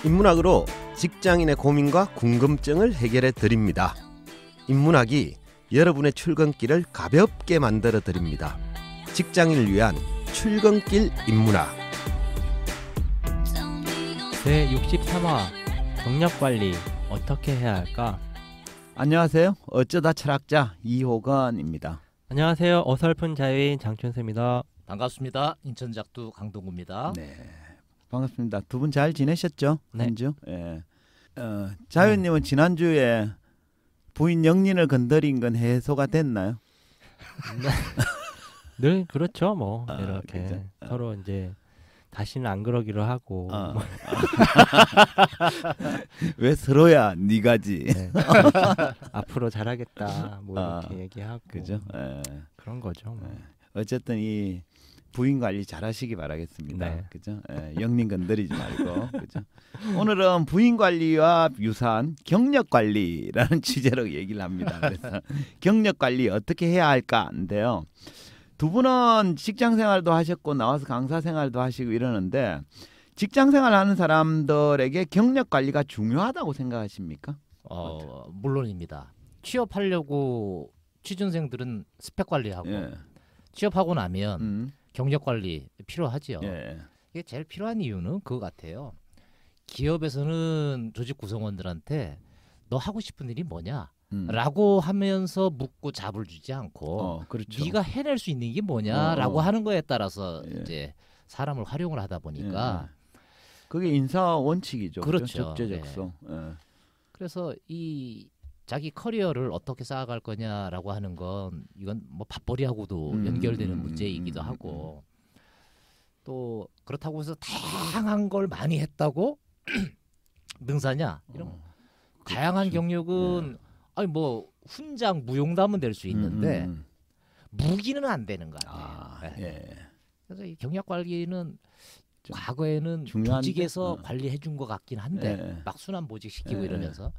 인문학으로 직장인의 고민과 궁금증을 해결해 드립니다. 인문학이 여러분의 출근길을 가볍게 만들어 드립니다. 직장인을 위한 출근길 인문학. 제63화 경력관리 어떻게 해야 할까? 안녕하세요. 어쩌다 철학자 이호건입니다. 안녕하세요. 어설픈 자유인 장춘수입니다. 반갑습니다. 인천작두 강동구입니다. 네, 반갑습니다. 두 분 잘 지내셨죠? 네. 한 주? 예. 자유님은 지난주에 부인 영린을 건드린 건 해소가 됐나요? 늘 그렇죠, 뭐 이렇게 그죠? 서로 이제 다시는 안 그러기로 하고. 왜 서로야 니가지? 네. 앞으로 잘하겠다, 뭐 이렇게 얘기하고. 그죠? 그런 거죠. 뭐. 어쨌든 이 부인 관리 잘하시기 바라겠습니다. 네. 그죠? 영린 건드리지 말고. 그죠? 오늘은 부인 관리와 유사한 경력 관리라는 주제로 얘기를 합니다. 그래서 경력 관리 어떻게 해야 할까인데요. 두 분은 직장 생활도 하셨고 나와서 강사 생활도 하시고 이러는데 직장 생활하는 사람들에게 경력 관리가 중요하다고 생각하십니까? 물론입니다. 취업하려고 취준생들은 스펙 관리하고 예. 취업하고 나면 경력 관리 필요하지요. 예. 이게 제일 필요한 이유는 그거 같아요. 기업에서는 조직 구성원들한테 너 하고 싶은 일이 뭐냐? 라고 하면서 묻고 잡을 주지 않고 그렇죠. 네가 해낼 수 있는 게 뭐냐라고 하는 거에 따라서 예. 이제 사람을 활용을 하다 보니까 그게 인사 원칙이죠. 그렇죠. 적재적소. 예. 그래서 이 자기 커리어를 어떻게 쌓아갈 거냐라고 하는 건 이건 뭐 밥벌이하고도 연결되는 문제이기도 하고 또 그렇다고 해서 다양한 걸 많이 했다고 능사냐 이런 다양한 경력은 아니 뭐 훈장 무용담은 될 수 있는데 무기는 안 되는 거 같아요. 예. 그래서 이 경력 관리는 과거에는 중요한데? 조직에서 관리해 준 것 같긴 한데 예. 막 순환 보직 시키고 예. 이러면서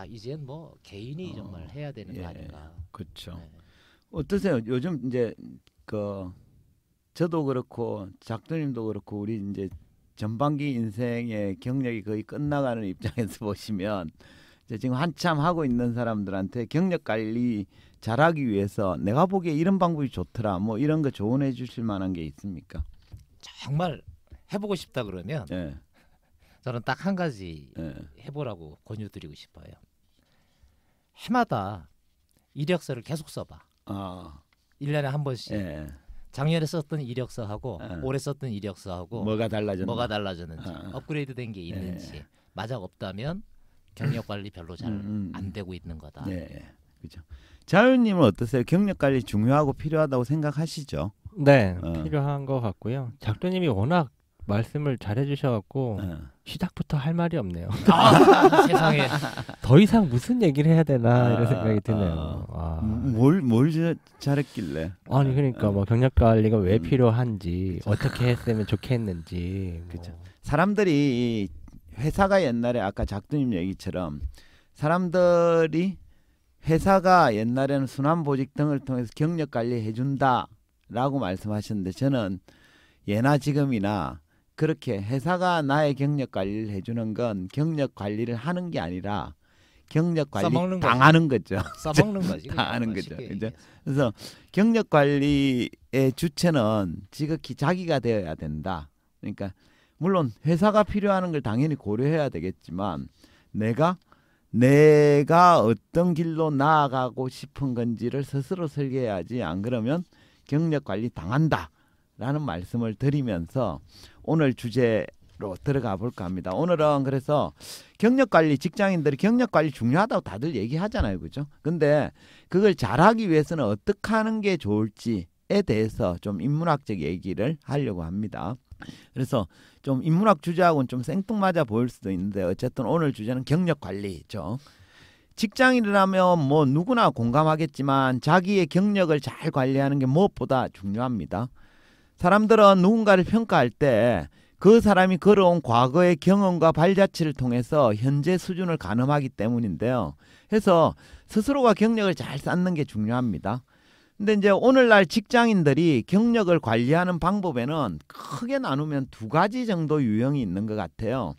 이젠 뭐 개인이 정말 해야 되는 거 아닌가. 그렇죠. 네. 어떠세요? 요즘 이제 저도 그렇고 작두님도 그렇고 우리 이제 전반기 인생의 경력이 거의 끝나가는 입장에서 보시면 이제 지금 한참 하고 있는 사람들한테 경력 관리 잘하기 위해서 내가 보기에 이런 방법이 좋더라. 뭐 이런 거 조언해 주실 만한 게 있습니까? 정말 해보고 싶다 그러면 예. 저는 딱 한 가지 해보라고 권유드리고 싶어요. 해마다 이력서를 계속 써봐. 1년에 한 번씩. 예. 작년에 썼던 이력서하고 올해 썼던 이력서하고 뭐가 달라졌나? 업그레이드 된 게 있는지 만약 없다면 경력 관리 별로 잘 안 되고 있는 거다. 네, 그죠. 자유님은 어떠세요? 경력 관리 중요하고 필요하다고 생각하시죠? 네, 필요한 것 같고요. 작두님이 워낙 말씀을 잘해주셔갖고 시작부터 할 말이 없네요. 세상에 더 이상 무슨 얘기를 해야 되나 이런 생각이 드네요. 뭘 잘했길래? 아니 그러니까 뭐 경력 관리가 왜 필요한지 어떻게 했으면 좋겠는지. 그렇죠. 사람들이 회사가 옛날에 아까 작두님 얘기처럼 사람들이 회사가 옛날에는 순환보직 등을 통해서 경력 관리 해준다라고 말씀하셨는데 저는 예나 지금이나 그렇게 회사가 나의 경력 관리를 해주는 건 경력 관리를 하는 게 아니라 경력 관리 당하는 거죠. 써먹는 거지. 당하는 거죠. 그죠? 그래서 경력 관리의 주체는 지극히 자기가 되어야 된다. 그러니까 물론 회사가 필요한 걸 당연히 고려해야 되겠지만 내가 어떤 길로 나아가고 싶은 건지를 스스로 설계해야지. 안 그러면 경력 관리 당한다라는 말씀을 드리면서 오늘 주제로 들어가 볼까 합니다. 오늘은 그래서 경력 관리, 직장인들이 경력 관리 중요하다고 다들 얘기하잖아요. 그죠? 근데 그걸 잘하기 위해서는 어떻게 하는 게 좋을지에 대해서 좀 인문학적 얘기를 하려고 합니다. 그래서 좀 인문학 주제하고는 좀 생뚱맞아 보일 수도 있는데 어쨌든 오늘 주제는 경력 관리죠. 직장인이라면 뭐 누구나 공감하겠지만 자기의 경력을 잘 관리하는 게 무엇보다 중요합니다. 사람들은 누군가를 평가할 때 그 사람이 걸어온 과거의 경험과 발자취를 통해서 현재 수준을 가늠하기 때문인데요. 그래서 스스로가 경력을 잘 쌓는 게 중요합니다. 근데 이제 오늘날 직장인들이 경력을 관리하는 방법에는 크게 나누면 두 가지 정도 유형이 있는 것 같아요.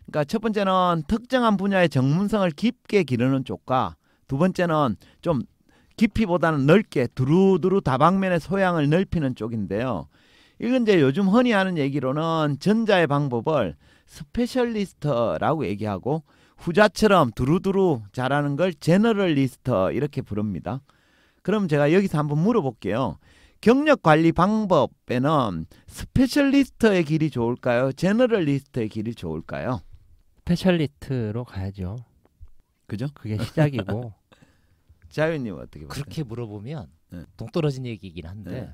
그러니까 첫 번째는 특정한 분야의 전문성을 깊게 기르는 쪽과 두 번째는 좀 깊이보다는 넓게 두루두루 다방면의 소양을 넓히는 쪽인데요. 이건 이제 요즘 흔히 하는 얘기로는 전자의 방법을 스페셜리스트라고 얘기하고 후자처럼 두루두루 잘하는 걸 제너럴리스트 이렇게 부릅니다. 그럼 제가 여기서 한번 물어볼게요. 경력 관리 방법에는 스페셜리스트의 길이 좋을까요? 제너럴리스트의 길이 좋을까요? 스페셜리스트로 가야죠. 그죠? 그게 시작이고. 자유님 어떻게 보세요? 그렇게 물어보면 네. 동떨어진 얘기이긴 한데 네.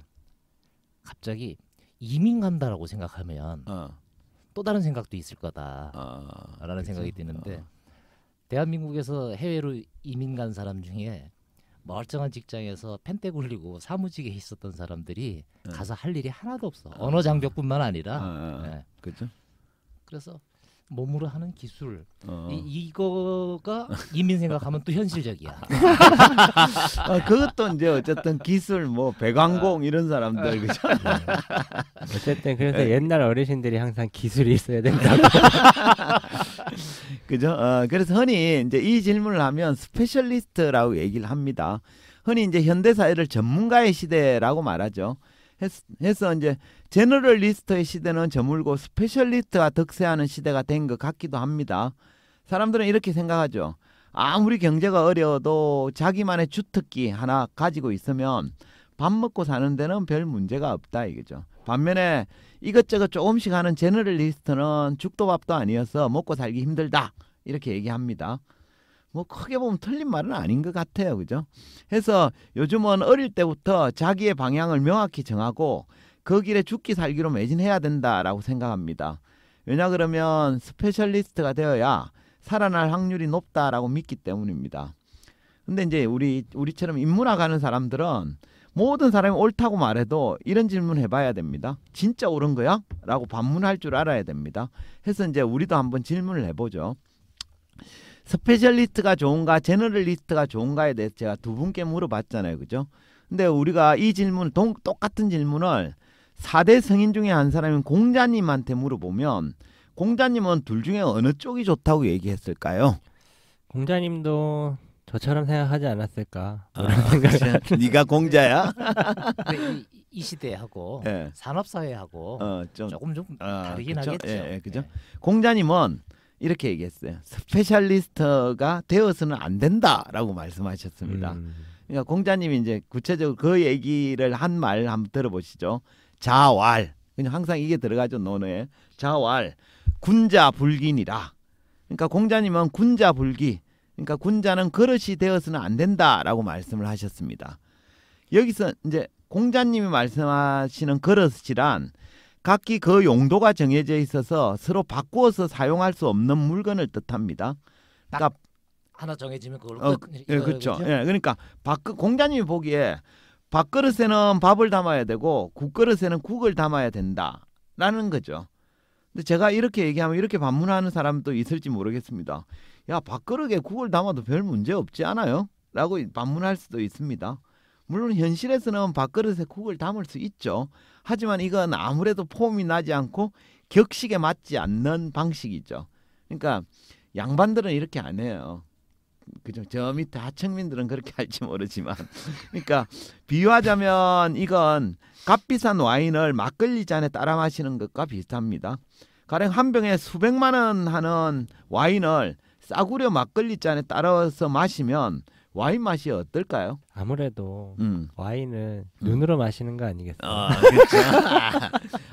갑자기 이민 간다라고 생각하면 또 다른 생각도 있을 거다라는 생각이 드는데 대한민국에서 해외로 이민 간 사람 중에 멀쩡한 직장에서 펜대 굴리고 사무직에 있었던 사람들이 가서 할 일이 하나도 없어. 언어 장벽뿐만 아니라. 네. 그죠? 그래서 몸으로 하는 기술 이거가 이민 생각하면 또 현실적이야. 그것도 이제 어쨌든 기술 뭐 배관공 이런 사람들 그죠? 어쨌든 그래서 옛날 어르신들이 항상 기술이 있어야 된다고. 그죠? 그래서 흔히 이제 이 질문을 하면 스페셜리스트라고 얘기를 합니다. 흔히 이제 현대 사회를 전문가의 시대라고 말하죠. 해서 이제 제너럴리스트의 시대는 저물고 스페셜리스트가 득세하는 시대가 된 것 같기도 합니다. 사람들은 이렇게 생각하죠. 아무리 경제가 어려워도 자기만의 주특기 하나 가지고 있으면 밥 먹고 사는 데는 별 문제가 없다 이거죠. 반면에 이것저것 조금씩 하는 제너럴리스트는 죽도 밥도 아니어서 먹고 살기 힘들다 이렇게 얘기합니다. 뭐 크게 보면 틀린 말은 아닌 것 같아요. 그죠? 해서 요즘은 어릴 때부터 자기의 방향을 명확히 정하고 그 길에 죽기 살기로 매진해야 된다라고 생각합니다. 왜냐 그러면 스페셜리스트가 되어야 살아날 확률이 높다라고 믿기 때문입니다. 근데 이제 우리처럼 인문학 하는 사람들은 모든 사람이 옳다고 말해도 이런 질문 해봐야 됩니다. 진짜 옳은 거야? 라고 반문할 줄 알아야 됩니다. 해서 이제 우리도 한번 질문을 해보죠. 스페셜리스트가 좋은가 제너럴리스트가 좋은가에 대해서 제가 두 분께 물어봤잖아요. 그죠? 근데 우리가 이 질문 똑같은 질문을 4대 성인 중에 한 사람인 공자님한테 물어보면 공자님은 둘 중에 어느 쪽이 좋다고 얘기했을까요? 공자님도 저처럼 생각하지 않았을까? 네가 공자야? 이 시대하고 네. 산업사회하고 조금 다르긴 그쵸? 하겠죠. 그죠? 공자님은 이렇게 얘기했어요. 스페셜리스트가 되어서는 안 된다라고 말씀하셨습니다. 그러니까 공자님이 이제 구체적으로 그 얘기를 한 말 한번 들어보시죠. 자왈. 그냥 항상 이게 들어가죠. 논어에. 자왈. 군자불기니라. 그러니까 공자님은 군자불기. 그러니까 군자는 그릇이 되어서는 안 된다라고 말씀을 하셨습니다. 여기서 이제 공자님이 말씀하시는 그릇이란 각기 그 용도가 정해져 있어서 서로 바꾸어서 사용할 수 없는 물건을 뜻합니다. 그러니까 하나 정해지면 그걸로 그렇죠. 그러니까 공자님이 보기에 밥그릇에는 밥을 담아야 되고 국그릇에는 국을 담아야 된다라는 거죠. 근데 제가 이렇게 얘기하면 이렇게 반문하는 사람도 있을지 모르겠습니다. 야, 밥그릇에 국을 담아도 별 문제 없지 않아요? 라고 반문할 수도 있습니다. 물론 현실에서는 밥그릇에 국을 담을 수 있죠. 하지만 이건 아무래도 폼이 나지 않고 격식에 맞지 않는 방식이죠. 그러니까 양반들은 이렇게 안 해요. 그죠? 저 밑에 하청민들은 그렇게 할지 모르지만, 그러니까 비유하자면 이건 값비싼 와인을 막걸리 잔에 따라 마시는 것과 비슷합니다. 가령 한 병에 수백만 원 하는 와인을 싸구려 막걸리 잔에 따라서 마시면 와인 맛이 어떨까요? 아무래도 와인은 눈으로 마시는 거 아니겠어요? 그렇죠.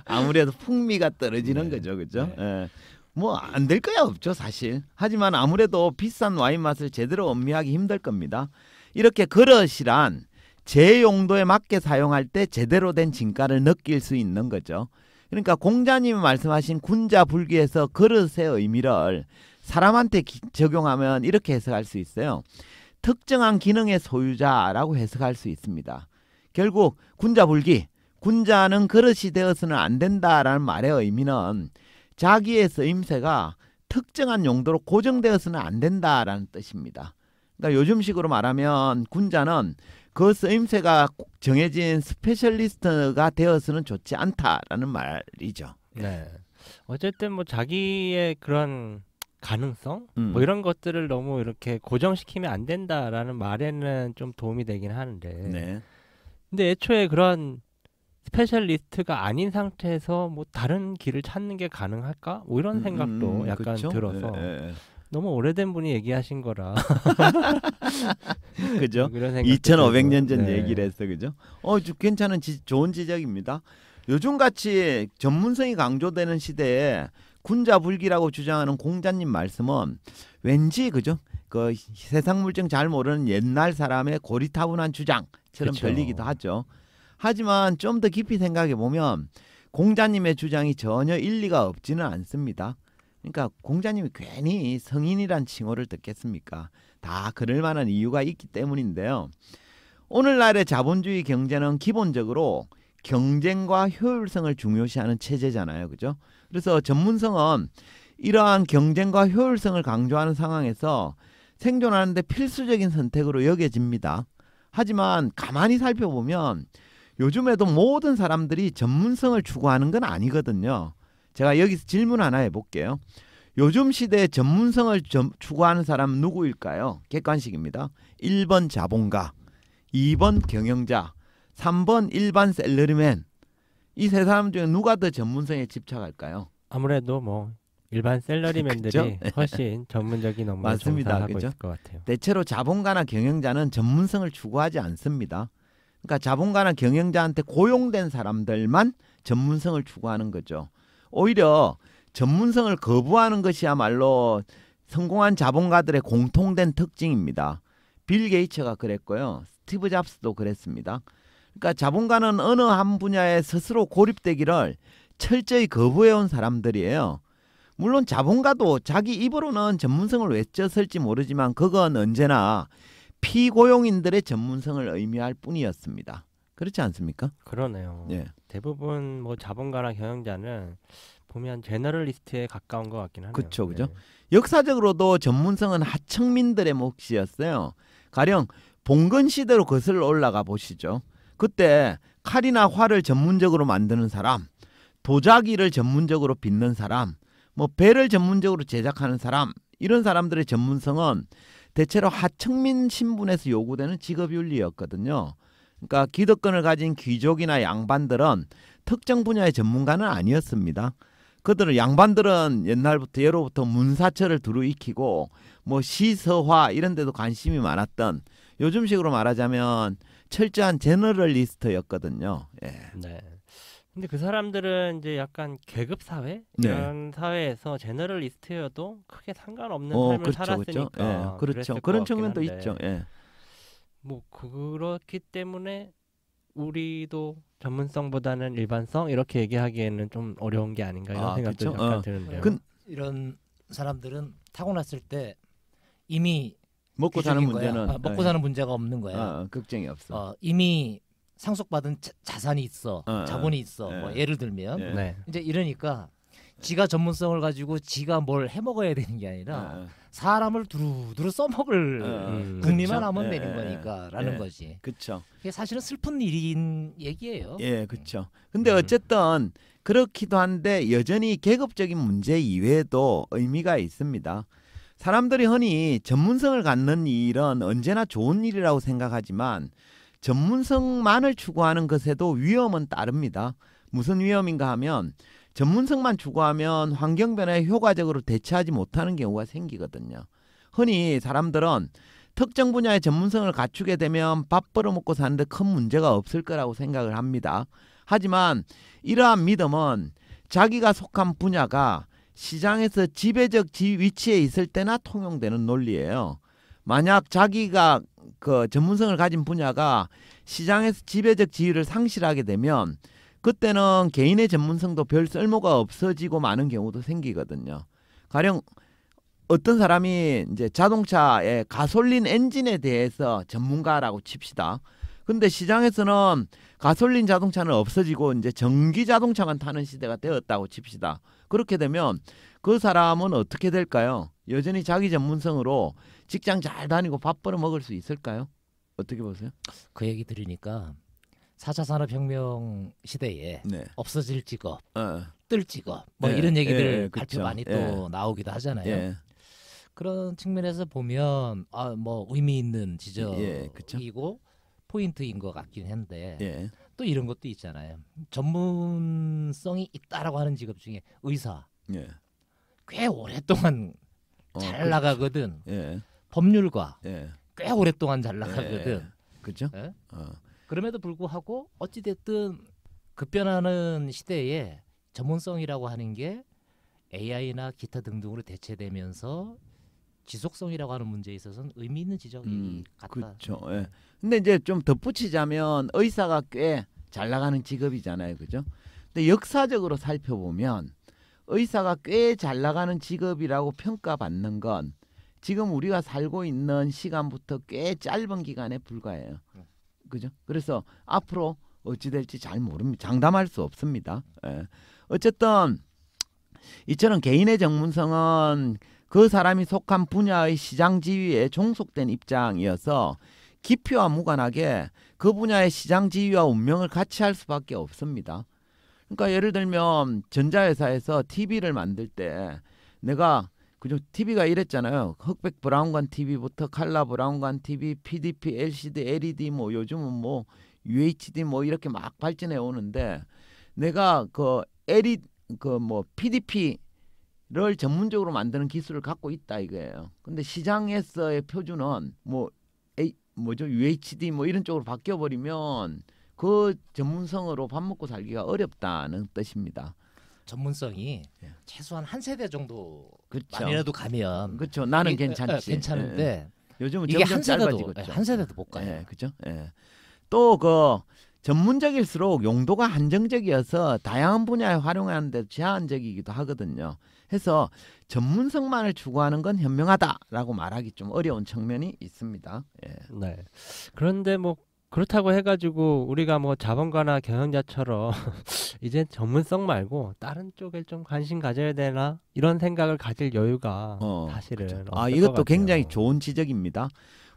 아무래도 풍미가 떨어지는 거죠, 그죠? 네. 뭐 안 될 거야 없죠 사실. 하지만 아무래도 비싼 와인 맛을 제대로 음미하기 힘들 겁니다. 이렇게 그릇이란 제 용도에 맞게 사용할 때 제대로 된 진가를 느낄 수 있는 거죠. 그러니까 공자님이 말씀하신 군자불기에서 그릇의 의미를 사람한테 적용하면 이렇게 해석할 수 있어요. 특정한 기능의 소유자라고 해석할 수 있습니다. 결국 군자불기, 군자는 그릇이 되어서는 안 된다라는 말의 의미는 자기의 쓰임새가 특정한 용도로 고정되어서는 안 된다라는 뜻입니다. 그러니까 요즘식으로 말하면 군자는 그 쓰임새가 정해진 스페셜리스트가 되어서는 좋지 않다라는 말이죠. 네. 어쨌든 뭐 자기의 그런 가능성 뭐 이런 것들을 너무 이렇게 고정시키면 안 된다라는 말에는 좀 도움이 되긴 하는데 네. 근데 애초에 그런 스페셜리스트가 아닌 상태에서 뭐 다른 길을 찾는 게 가능할까? 뭐 이런 생각도 약간 그쵸? 들어서 너무 오래된 분이 얘기하신 거라 그죠? 이런 생각도 2500년 전 들고. 얘기를 했어, 그죠? 괜찮은 좋은 지적입니다. 요즘같이 전문성이 강조되는 시대에 군자불기라고 주장하는 공자님 말씀은 왠지 그죠? 그 세상 물정 잘 모르는 옛날 사람의 고리타분한 주장처럼 그쵸. 들리기도 하죠. 하지만 좀 더 깊이 생각해 보면 공자님의 주장이 전혀 일리가 없지는 않습니다. 그러니까 공자님이 괜히 성인이란 칭호를 듣겠습니까? 다 그럴 만한 이유가 있기 때문인데요. 오늘날의 자본주의 경제는 기본적으로 경쟁과 효율성을 중요시하는 체제잖아요. 그죠? 그래서 전문성은 이러한 경쟁과 효율성을 강조하는 상황에서 생존하는 데 필수적인 선택으로 여겨집니다. 하지만 가만히 살펴보면 요즘에도 모든 사람들이 전문성을 추구하는 건 아니거든요. 제가 여기서 질문 하나 해볼게요. 요즘 시대에 전문성을 추구하는 사람은 누구일까요? 객관식입니다. 1번 자본가, 2번 경영자, 3번 일반 셀러리맨. 이 세 사람 중에 누가 더 전문성에 집착할까요? 아무래도 뭐 일반 셀러리맨들이 훨씬 전문적인 업무를 맞습니다. 종사하고 그죠? 있을 것 같아요. 대체로 자본가나 경영자는 전문성을 추구하지 않습니다. 그러니까 자본가나 경영자한테 고용된 사람들만 전문성을 추구하는 거죠. 오히려 전문성을 거부하는 것이야말로 성공한 자본가들의 공통된 특징입니다. 빌 게이츠가 그랬고요. 스티브 잡스도 그랬습니다. 그러니까 자본가는 어느 한 분야에 스스로 고립되기를 철저히 거부해온 사람들이에요. 물론 자본가도 자기 입으로는 전문성을 외쳤을지 모르지만 그건 언제나 피고용인들의 전문성을 의미할 뿐이었습니다. 그렇지 않습니까? 그러네요. 예. 대부분 뭐 자본가나 경영자는 보면 제너럴리스트에 가까운 것 같긴 하네요. 그쵸, 그죠? 네. 역사적으로도 전문성은 하층민들의 몫이었어요. 가령 봉건 시대로 거슬러 올라가 보시죠. 그때 칼이나 활을 전문적으로 만드는 사람, 도자기를 전문적으로 빚는 사람, 뭐 배를 전문적으로 제작하는 사람, 이런 사람들의 전문성은 대체로 하층민 신분에서 요구되는 직업윤리였거든요. 그러니까 기득권을 가진 귀족이나 양반들은 특정 분야의 전문가는 아니었습니다. 그들은 양반들은 옛날부터 예로부터 문사철을 두루 익히고 뭐 시서화 이런 데도 관심이 많았던 요즘식으로 말하자면 철저한 제너럴리스트였거든요. 예. 네. 근데 그 사람들은 이제 약간 계급 사회 네. 이런 사회에서 제너럴리스트여도 크게 상관없는 삶을 그렇죠, 살았으니까 그렇죠. 예, 그렇죠. 그랬을 것 그런 같긴 측면도 한데 있죠. 예. 뭐 그렇기 때문에 우리도 전문성보다는 일반성 이렇게 얘기하기에는 좀 어려운 게 아닌가 이런 생각도 그쵸? 잠깐 드는데요. 이런 사람들은 타고났을 때 이미 먹고 사는 귀족인 거야. 문제는 먹고 사는 문제가 없는 거야. 걱정이 없어. 이미 상속받은 자산이 있어, 자본이 있어. 예. 뭐 예를 들면 예. 네. 이제 이러니까 지가 전문성을 가지고 지가 뭘 해먹어야 되는 게 아니라 사람을 두루두루 써먹을 국리만 그쵸? 하면 예, 되는 예, 거니까라는 예. 거지. 그렇죠. 그게 사실은 슬픈 일인 얘기예요. 예, 그렇죠. 근데 어쨌든 그렇기도 한데 여전히 계급적인 문제 이외에도 의미가 있습니다. 사람들이 흔히 전문성을 갖는 일은 언제나 좋은 일이라고 생각하지만 전문성만을 추구하는 것에도 위험은 따릅니다. 무슨 위험인가 하면 전문성만 추구하면 환경 변화에 효과적으로 대처하지 못하는 경우가 생기거든요. 흔히 사람들은 특정 분야의 전문성을 갖추게 되면 밥 벌어먹고 사는데 큰 문제가 없을 거라고 생각을 합니다. 하지만 이러한 믿음은 자기가 속한 분야가 시장에서 지배적 위치에 있을 때나 통용되는 논리예요. 만약 자기가 그 전문성을 가진 분야가 시장에서 지배적 지위를 상실하게 되면 그때는 개인의 전문성도 별 쓸모가 없어지고 많은 경우도 생기거든요. 가령 어떤 사람이 이제 자동차의 가솔린 엔진에 대해서 전문가라고 칩시다. 근데 시장에서는 가솔린 자동차는 없어지고 이제 전기 자동차만 타는 시대가 되었다고 칩시다. 그렇게 되면 그 사람은 어떻게 될까요? 여전히 자기 전문성으로 직장 잘 다니고 밥 벌어 먹을 수 있을까요? 어떻게 보세요? 그 얘기 들으니까 4차 산업혁명 시대에 네. 없어질 직업, 뜰 직업 뭐 이런 얘기들 발표 많이 또 나오기도 하잖아요. 그런 측면에서 보면 뭐 의미 있는 예, 그쵸. 지적이고 포인트인 것 같긴 한데 예. 또 이런 것도 있잖아요. 전문성이 있다라고 하는 직업 중에 의사 예. 꽤 오랫동안 잘 그렇죠. 나가거든. 예. 법률가 예. 꽤 오랫동안 잘 나가거든. 예. 그죠? 예? 어. 그럼에도 불구하고 어찌됐든 급변하는 시대에 전문성이라고 하는 게 AI나 기타 등등으로 대체되면서 지속성이라고 하는 문제에 있어서는 의미 있는 지적이 같다. 그렇죠. 예. 근데 이제 좀 덧붙이자면 의사가 꽤 잘 나가는 직업이잖아요. 그죠? 근데 역사적으로 살펴보면 의사가 꽤 잘 나가는 직업이라고 평가받는 건 지금 우리가 살고 있는 시간부터 꽤 짧은 기간에 불과해요. 그죠? 그래서 앞으로 어찌 될지 잘 모릅니다. 장담할 수 없습니다. 예. 어쨌든 이처럼 개인의 전문성은 그 사람이 속한 분야의 시장 지위에 종속된 입장이어서 깊이와 무관하게 그 분야의 시장 지위와 운명을 같이 할 수밖에 없습니다. 그러니까 예를 들면 전자회사에서 TV를 만들 때 내가 그죠? TV가 이랬잖아요. 흑백 브라운관 TV부터 칼라 브라운관 TV, PDP, LCD, LED 뭐 요즘은 뭐 UHD 뭐 이렇게 막 발전해 오는데 내가 그 LED 그 뭐 PDP를 전문적으로 만드는 기술을 갖고 있다 이거예요. 근데 시장에서의 표준은 뭐죠? UHD 뭐 이런 쪽으로 바뀌어 버리면 그 전문성으로 밥 먹고 살기가 어렵다는 뜻입니다. 전문성이 예. 최소한 한 세대 정도 그렇죠. 만이라도 가면 그렇죠. 나는 괜찮지. 괜찮은데 예. 요즘은 이게 점점 한 세대도 짧아지고 있죠. 한 세대도 못 가요. 예, 그죠? 예. 또 그 전문적일수록 용도가 한정적이어서 다양한 분야에 활용하는 데 제한적이기도 하거든요. 해서 전문성만을 추구하는 건 현명하다라고 말하기 좀 어려운 측면이 있습니다. 예. 네. 그런데 뭐 그렇다고 해가지고 우리가 뭐 자본가나 경영자처럼 이제 전문성 말고 다른 쪽에 좀 관심 가져야 되나 이런 생각을 가질 여유가 사실은 그렇죠. 없을 것 이것도 같아요. 굉장히 좋은 지적입니다.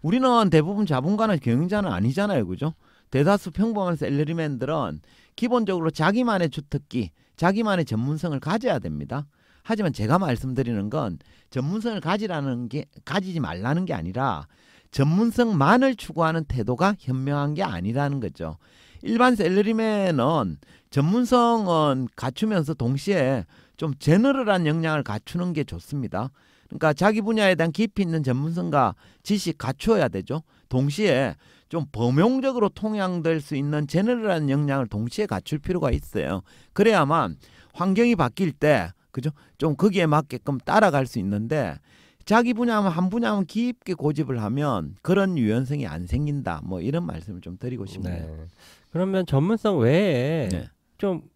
우리는 대부분 자본가나 경영자는 아니잖아요, 그죠? 대다수 평범한 셀러리맨들은 기본적으로 자기만의 주특기, 자기만의 전문성을 가져야 됩니다. 하지만 제가 말씀드리는 건 전문성을 가지지 말라는 게 아니라 전문성만을 추구하는 태도가 현명한 게 아니라는 거죠. 일반 셀러리맨은 전문성은 갖추면서 동시에 좀 제너럴한 역량을 갖추는 게 좋습니다. 그러니까 자기 분야에 대한 깊이 있는 전문성과 지식 갖추어야 되죠. 동시에 좀 범용적으로 통용될 수 있는 제너럴한 역량을 동시에 갖출 필요가 있어요. 그래야만 환경이 바뀔 때 그죠? 좀 거기에 맞게끔 따라갈 수 있는데 자기 분야만 한 분야만 깊게 고집을 하면 그런 유연성이 안 생긴다. 뭐 이런 말씀을 좀 드리고 싶네요. 네. 그러면 전문성 외에 네. 좀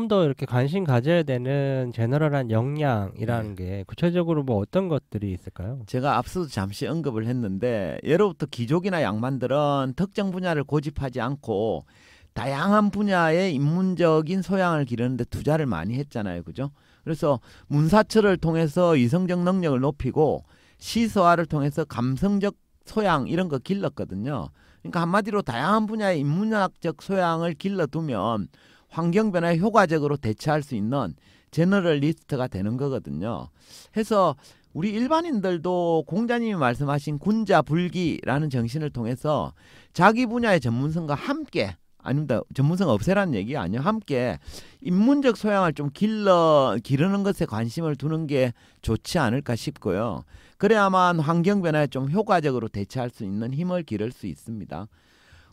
더 이렇게 관심 가져야 되는 제너럴한 역량이라는 게 구체적으로 뭐 어떤 것들이 있을까요? 제가 앞서도 잠시 언급을 했는데 예로부터 귀족이나 양반들은 특정 분야를 고집하지 않고 다양한 분야의 인문적인 소양을 기르는데 투자를 많이 했잖아요. 그죠? 그래서 문사철을 통해서 이성적 능력을 높이고 시서화를 통해서 감성적 소양 이런 거 길렀거든요. 그러니까 한마디로 다양한 분야의 인문학적 소양을 길러두면 환경 변화에 효과적으로 대처할 수 있는 제너럴리스트가 되는 거거든요. 해서 우리 일반인들도 공자님이 말씀하신 군자불기라는 정신을 통해서 자기 분야의 전문성과 함께 아닙니다. 전문성 없애라는 얘기가 아니에요. 함께 인문적 소양을 좀 기르는 것에 관심을 두는 게 좋지 않을까 싶고요. 그래야만 환경 변화에 좀 효과적으로 대처할 수 있는 힘을 기를 수 있습니다.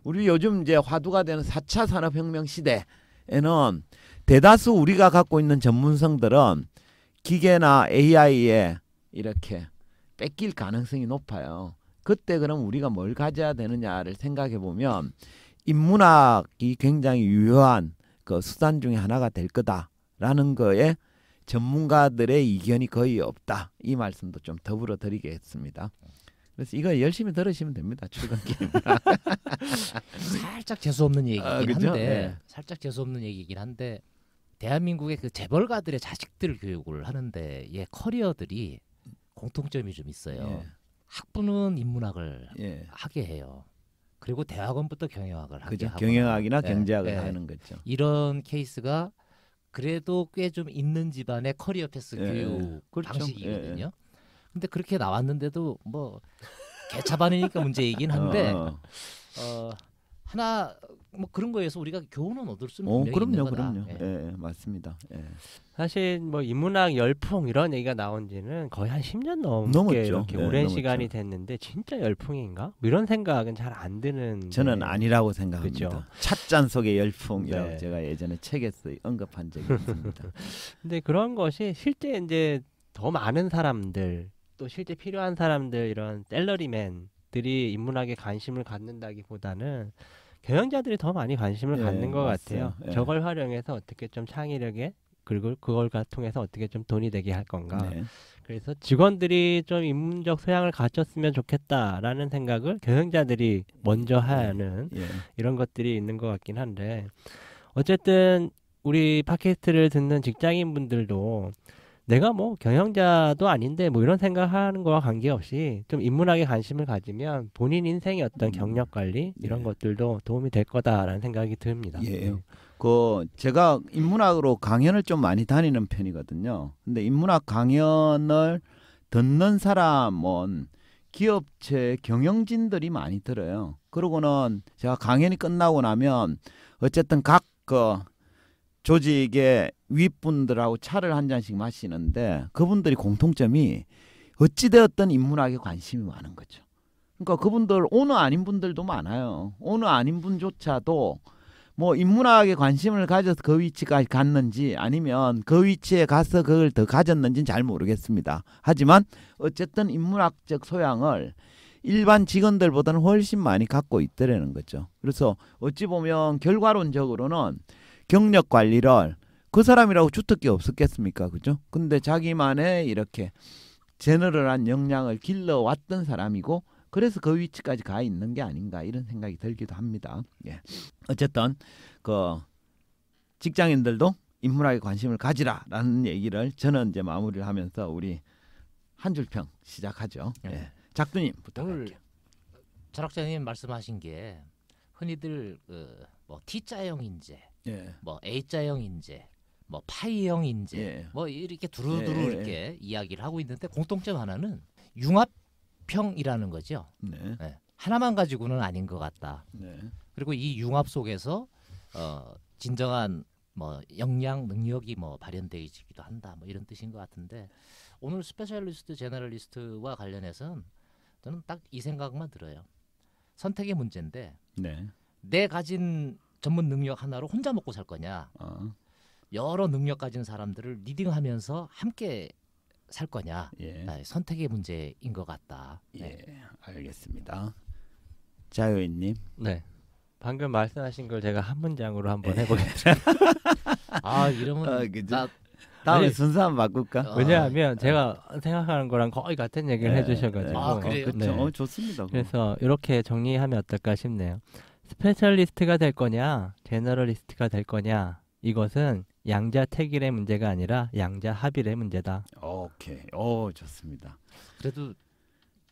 우리 요즘 이제 화두가 되는 4차 산업혁명 시대에는 대다수 우리가 갖고 있는 전문성들은 기계나 AI에 이렇게 뺏길 가능성이 높아요. 그때 그럼 우리가 뭘 가져야 되느냐를 생각해 보면 인문학이 굉장히 유효한 그 수단 중에 하나가 될 거다라는 거에 전문가들의 이견이 거의 없다. 이 말씀도 좀 더불어 드리겠습니다. 그래서 이거 열심히 들으시면 됩니다. 출근길. 살짝 재수 없는 얘기긴 그죠? 한데 네. 살짝 재수 없는 얘기긴 한데 대한민국의 그 재벌가들의 자식들 교육을 하는데 커리어들이 공통점이 좀 있어요. 예. 학부는 인문학을 예. 하게 해요. 그리고 대학원부터 경영학을 하게 그죠? 하고 경영학이나 경제학을 예. 하는 거죠. 이런 케이스가 그래도 꽤 좀 있는 집안의 커리어 패스 예. 교육 그렇죠. 방식이거든요. 근데 그렇게 나왔는데도 뭐 개차반이니까 문제이긴 한데 하나 뭐 그런 거에서 우리가 교훈은 얻을 수는 분명히 있는 거다. 그럼요. 예. 예, 맞습니다. 예. 사실 뭐 인문학 열풍 이런 얘기가 나온 지는 거의 한 10년 넘게 넘었죠. 이렇게 네, 오랜 넘었죠. 시간이 됐는데 진짜 열풍인가? 뭐 이런 생각은 잘 안 드는. 저는 아니라고 생각합니다. 그죠. 찻잔 속의 열풍이라고 네. 제가 예전에 책에서 언급한 적이 있습니다. 근데 그런 것이 실제 이제 더 많은 사람들 또 실제 필요한 사람들 이런 셀러리맨들이 인문학에 관심을 갖는다기보다는 경영자들이 더 많이 관심을 예, 갖는 것 맞아요. 같아요. 예. 저걸 활용해서 어떻게 좀 창의력에 그리고 그걸 통해서 어떻게 좀 돈이 되게 할 건가. 네. 그래서 직원들이 좀 인문적 소양을 갖췄으면 좋겠다라는 생각을 경영자들이 먼저 하는 예. 이런 것들이 있는 것 같긴 한데 어쨌든 우리 팟캐스트를 듣는 직장인분들도 내가 뭐 경영자도 아닌데 뭐 이런 생각하는 거와 관계없이 좀 인문학에 관심을 가지면 본인 인생의 어떤 경력 관리 이런 예. 것들도 도움이 될 거다라는 생각이 듭니다. 예. 제가 인문학으로 강연을 좀 많이 다니는 편이거든요. 근데 인문학 강연을 듣는 사람은 기업체 경영진들이 많이 들어요. 그러고는 제가 강연이 끝나고 나면 어쨌든 각 조직의 윗분들하고 차를 한 잔씩 마시는데 그분들이 공통점이 어찌되었든 인문학에 관심이 많은 거죠. 그러니까 그분들 오너 아닌 분들도 많아요. 오너 아닌 분조차도 뭐 인문학에 관심을 가져서 그 위치까지 갔는지 아니면 그 위치에 가서 그걸 더 가졌는지는 잘 모르겠습니다. 하지만 어쨌든 인문학적 소양을 일반 직원들보다는 훨씬 많이 갖고 있더라는 거죠. 그래서 어찌 보면 결과론적으로는 경력 관리를 그 사람이라고 주특기 없었겠습니까? 그죠? 근데 자기만의 이렇게 제너럴한 역량을 길러왔던 사람이고 그래서 그 위치까지 가 있는 게 아닌가 이런 생각이 들기도 합니다. 예. 어쨌든 직장인들도 인문학에 관심을 가지라라는 얘기를 저는 이제 마무리를 하면서 우리 한 줄 평 시작하죠. 예. 작두님 부탁할게요. 철학자님 말씀하신 게 흔히들 뭐 T자형 인재, 예. 뭐 A자형 인재, 뭐 파이형 인재, 예. 뭐 이렇게 두루두루 예, 예, 이렇게 이야기를 하고 있는데 공통점 하나는 융합형이라는 거죠. 네. 네. 하나만 가지고는 아닌 것 같다. 네. 그리고 이 융합 속에서 진정한 뭐 역량 능력이 뭐 발현되기도 한다. 뭐 이런 뜻인 것 같은데 오늘 스페셜리스트 제너럴리스트와 관련해서는 저는 딱 이 생각만 들어요. 선택의 문제인데 네. 내 가진 전문 능력 하나로 혼자 먹고 살 거냐, 여러 능력 가진 사람들을 리딩하면서 함께 살 거냐, 예. 선택의 문제인 것 같다. 예. 알겠습니다. 자유인님. 네. 방금 말씀하신 걸 제가 한 문장으로 한번 해보겠습니다. 아 이러면 그죠? 다음에 아니, 순서 한번 바꿀까? 왜냐하면 제가 생각하는 거랑 거의 같은 얘기를 해주셔가지고. 아, 그래요? 그렇죠. 네. 좋습니다. 그래서 이렇게 정리하면 어떨까 싶네요. 스페셜리스트가 될 거냐, 제너럴리스트가 될 거냐, 이것은 양자택일의 문제가 아니라 양자합일의 문제다. 오케이. 좋습니다. 그래도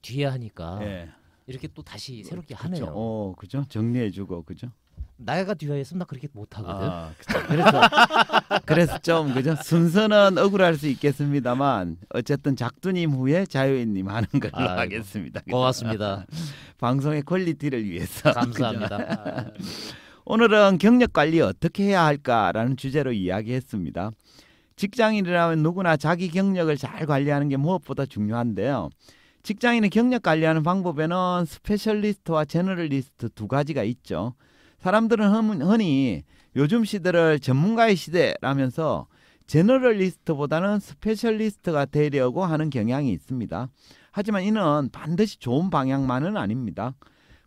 뒤에 하니까 예. 이렇게 또 다시 새롭게 그쵸. 하네요. 그죠? 정리해주고, 그죠? 나가 뒤에 했으면 나 그렇게 못 하거든. 그쵸. 그래서 좀 그죠? 순서는 억울할 수 있겠습니다만 어쨌든 작두님 후에 자유인님 하는 걸로 아이고, 하겠습니다. 그죠? 고맙습니다. 방송의 퀄리티를 위해서. 감사합니다. 오늘은 경력 관리 어떻게 해야 할까라는 주제로 이야기했습니다. 직장인이라면 누구나 자기 경력을 잘 관리하는 게 무엇보다 중요한데요. 직장인의 경력 관리하는 방법에는 스페셜리스트와 제너럴리스트 두 가지가 있죠. 사람들은 흔히 요즘 시대를 전문가의 시대라면서 제너럴리스트보다는 스페셜리스트가 되려고 하는 경향이 있습니다. 하지만 이는 반드시 좋은 방향만은 아닙니다.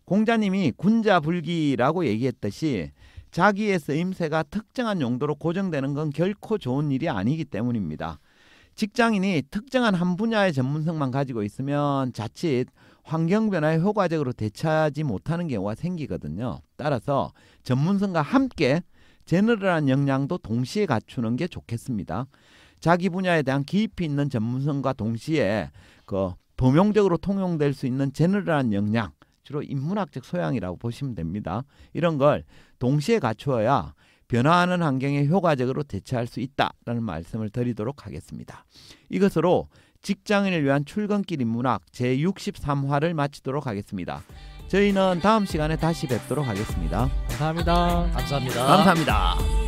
공자님이 군자불기라고 얘기했듯이 자기의 쓰임새가 특정한 용도로 고정되는 건 결코 좋은 일이 아니기 때문입니다. 직장인이 특정한 한 분야의 전문성만 가지고 있으면 자칫 환경 변화에 효과적으로 대처하지 못하는 경우가 생기거든요. 따라서 전문성과 함께 제너럴한 역량도 동시에 갖추는 게 좋겠습니다. 자기 분야에 대한 깊이 있는 전문성과 동시에 범용적으로 통용될 수 있는 제너럴한 역량, 주로 인문학적 소양이라고 보시면 됩니다. 이런 걸 동시에 갖추어야 변화하는 환경에 효과적으로 대처할 수 있다라는 말씀을 드리도록 하겠습니다. 이것으로 직장인을 위한 출근길 인문학 제63화를 마치도록 하겠습니다. 저희는 다음 시간에 다시 뵙도록 하겠습니다. 감사합니다. 감사합니다. 감사합니다.